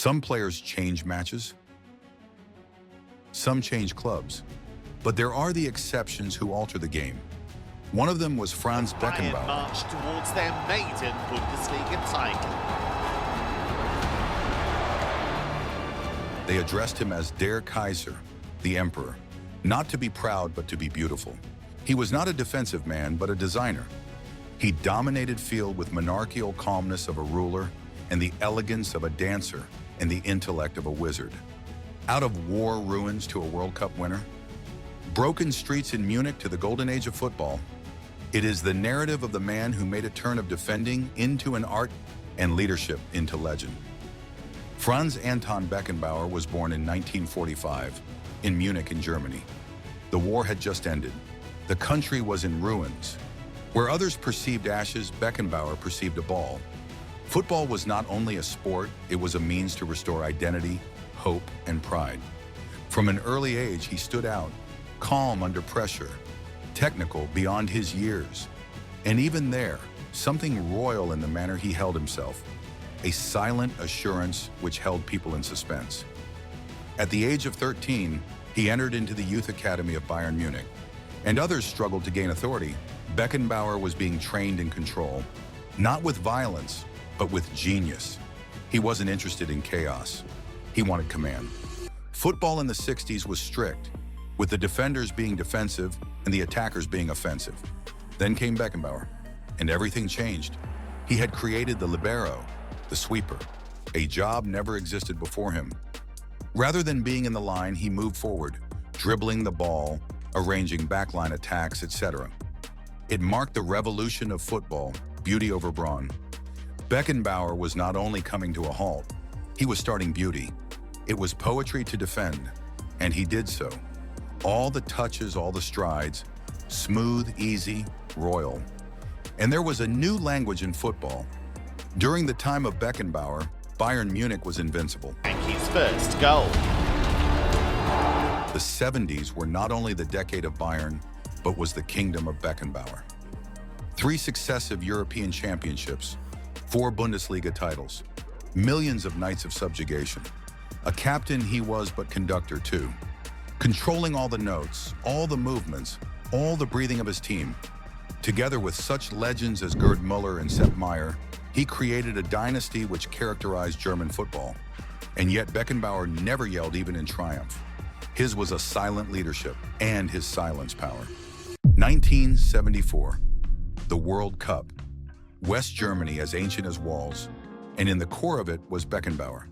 Some players change matches, some change clubs, but there are the exceptions who alter the game. One of them was Franz Bayern Beckenbauer. marched towards their maiden Bundesliga title. They addressed him as Der Kaiser, the Emperor, not to be proud but to be beautiful. He was not a defensive man but a designer. He dominated field with monarchical calmness of a ruler and the elegance of a dancer and the intellect of a wizard. Out of war ruins to a World Cup winner, broken streets in Munich to the golden age of football, it is the narrative of the man who made a turn of defending into an art and leadership into legend. Franz Anton Beckenbauer was born in 1945 in Munich in Germany. The war had just ended. The country was in ruins. Where others perceived ashes, Beckenbauer perceived a ball. Football was not only a sport, it was a means to restore identity, hope, and pride. From an early age, he stood out, calm under pressure, technical beyond his years. And even there, something royal in the manner he held himself, a silent assurance which held people in suspense. At the age of 13, he entered into the youth academy of Bayern Munich, and others struggled to gain authority. Beckenbauer was being trained in control, not with violence, but with genius. He wasn't interested in chaos. He wanted command. Football in the 60s was strict, with the defenders being defensive and the attackers being offensive. Then came Beckenbauer, and everything changed. He had created the libero, the sweeper, a job never existed before him. Rather than being in the line, he moved forward, dribbling the ball, arranging backline attacks, etc. It marked the revolution of football, beauty over brawn. Beckenbauer was not only coming to a halt, he was starting beauty. It was poetry to defend, and he did so. All the touches, all the strides, smooth, easy, royal. And there was a new language in football. During the time of Beckenbauer, Bayern Munich was invincible. Yankees' first goal. The 70s were not only the decade of Bayern, but was the kingdom of Beckenbauer. 3 successive European championships, 4 Bundesliga titles, millions of nights of subjugation. A captain he was, but conductor too. Controlling all the notes, all the movements, all the breathing of his team. Together with such legends as Gerd Müller and Sepp Maier, he created a dynasty which characterized German football. And yet Beckenbauer never yelled even in triumph. His was a silent leadership and his silence power. 1974, the World Cup. West Germany as ancient as walls, and in the core of it was Beckenbauer.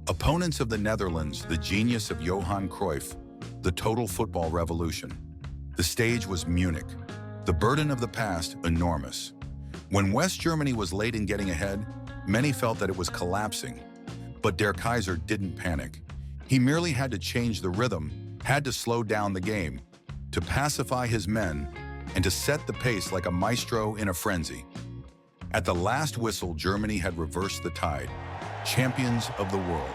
Opponents of the Netherlands, the genius of Johan Cruyff, the total football revolution. The stage was Munich. The burden of the past, enormous. When West Germany was late in getting ahead, many felt that it was collapsing. But Der Kaiser didn't panic. He merely had to change the rhythm, had to slow down the game, to pacify his men, and to set the pace like a maestro in a frenzy. At the last whistle, Germany had reversed the tide, champions of the world.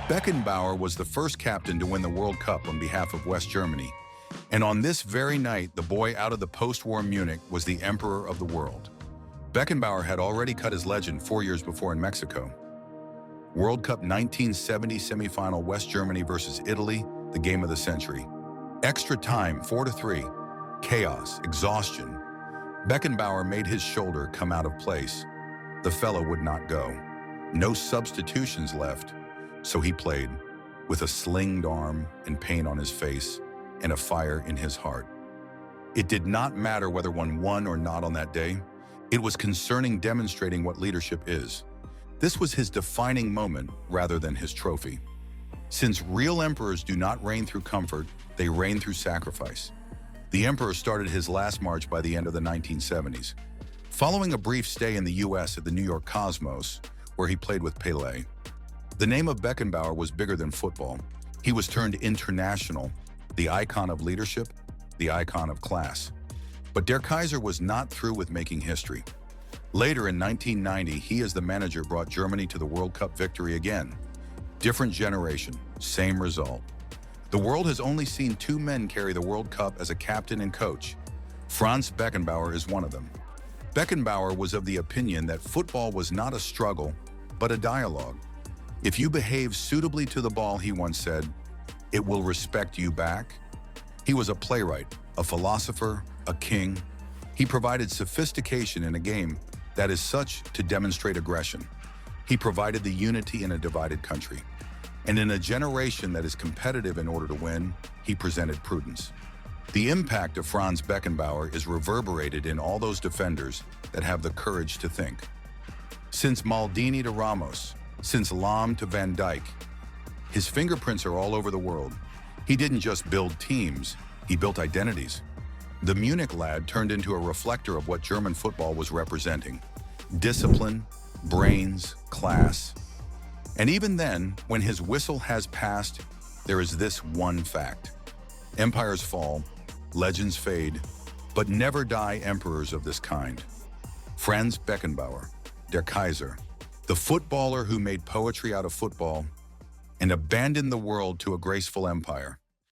Beckenbauer was the first captain to win the World Cup on behalf of West Germany. And on this very night, the boy out of the post-war Munich was the emperor of the world. Beckenbauer had already cut his legend 4 years before in Mexico. World Cup 1970 semifinal, West Germany versus Italy, the game of the century. Extra time, 4-3. Chaos, exhaustion. Beckenbauer made his shoulder come out of place. The fellow would not go. No substitutions left, so he played, with a slinged arm and pain on his face and a fire in his heart. It did not matter whether one won or not on that day. It was concerning demonstrating what leadership is. This was his defining moment rather than his trophy. Since real emperors do not reign through comfort, they reign through sacrifice. The emperor started his last march by the end of the 1970s. Following a brief stay in the US at the New York Cosmos, where he played with Pelé, the name of Beckenbauer was bigger than football. He was turned international, the icon of leadership, the icon of class. But Der Kaiser was not through with making history. Later in 1990, he as the manager brought Germany to the World Cup victory again. Different generation, same result. The world has only seen 2 men carry the World Cup as a captain and coach. Franz Beckenbauer is one of them. Beckenbauer was of the opinion that football was not a struggle, but a dialogue. If you behave suitably to the ball, he once said, it will respect you back. He was a playwright, a philosopher, a king. He provided sophistication in a game that is such to demonstrate aggression. He provided the unity in a divided country. And in a generation that is competitive in order to win, he presented prudence. The impact of Franz Beckenbauer is reverberated in all those defenders that have the courage to think. Since Maldini to Ramos, since Lahm to Van Dijk, his fingerprints are all over the world. He didn't just build teams, he built identities. The Munich lad turned into a reflector of what German football was representing: discipline, brains, class. And even then, when his whistle has passed, there is this one fact. Empires fall, legends fade, but never die emperors of this kind. Franz Beckenbauer, der Kaiser, the footballer who made poetry out of football and abandoned the world to a graceful empire.